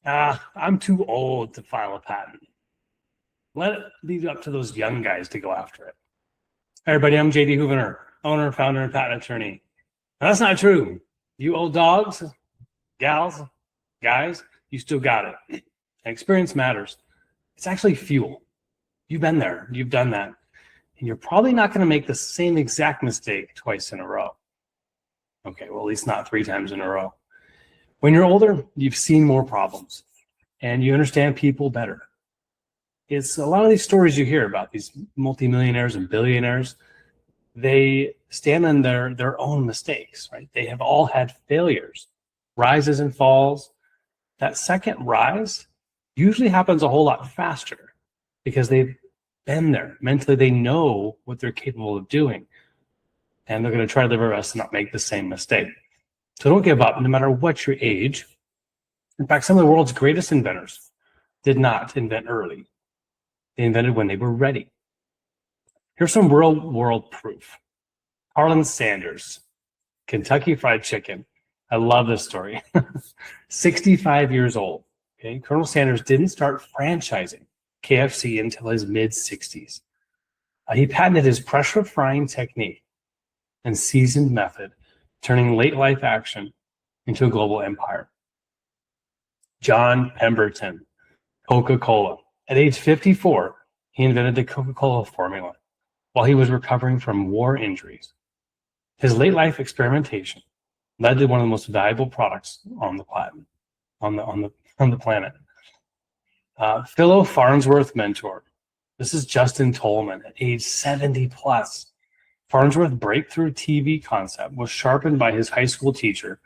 I'm too old to file a patent. Let it leave up to those young guys to go after it. Hey everybody, I'm JD Houvener, owner, founder, and patent attorney. Now, that's not true. You old dogs, gals, guys, you still got it. And experience matters. It's actually fuel. You've been there. You've done that. And you're probably not going to make the same exact mistake twice in a row. Okay, well, at least not 3 times in a row. When you're older, you've seen more problems and you understand people better. It's a lot of these stories you hear about, these multimillionaires and billionaires, they stand on their own mistakes, right? They have all had failures, rises and falls. That second rise usually happens a whole lot faster because they've been there. Mentally, they know what they're capable of doing. And they're going to try their best to not make the same mistake. So don't give up, no matter what your age. In fact, some of the world's greatest inventors did not invent early. They invented when they were ready. Here's some real-world proof. Harlan Sanders, Kentucky Fried Chicken. I love this story. 65 years old. Okay, Colonel Sanders didn't start franchising KFC until his mid-60s. He patented his pressure frying technique and seasoned method, turning late life action into a global empire. John Pemberton, Coca-Cola. At age 54, he invented the Coca-Cola formula while he was recovering from war injuries. His late life experimentation led to one of the most valuable products on the planet, on the planet. Philo Farnsworth mentor. This is Justin Tolman at age 70 plus. Farnsworth's breakthrough TV concept was sharpened by his high school teacher,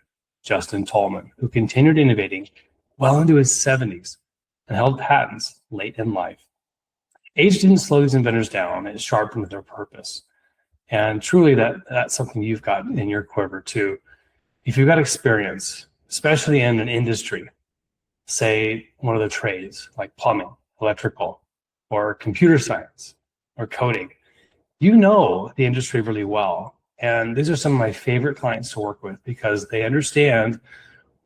Justin Tolman, who continued innovating well into his 70s and held patents late in life. Age didn't slow these inventors down, it sharpened their purpose. And truly that's something you've got in your quiver too. If you've got experience, especially in an industry, say one of the trades like plumbing, electrical, or computer science, or coding, you know the industry really well. And these are some of my favorite clients to work with because they understand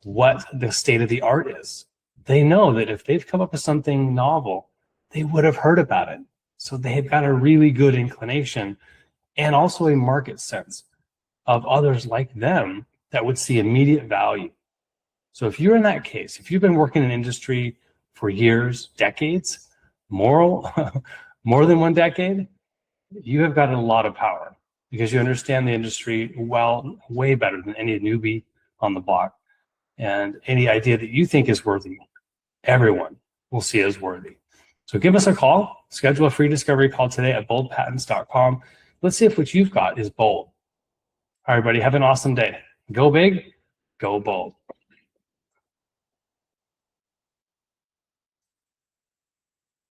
what the state of the art is. They know that if they've come up with something novel, they would have heard about it. So they've got a really good inclination and also a market sense of others like them that would see immediate value. So if you're in that case, if you've been working in an industry for years, decades, more than 1 decade, you have got a lot of power because you understand the industry well, way better than any newbie on the block. And any idea that you think is worthy, everyone will see as worthy. So give us a call, schedule a free discovery call today at boldpatents.com. Let's see if what you've got is bold. All right, everybody, have an awesome day. Go big, go bold.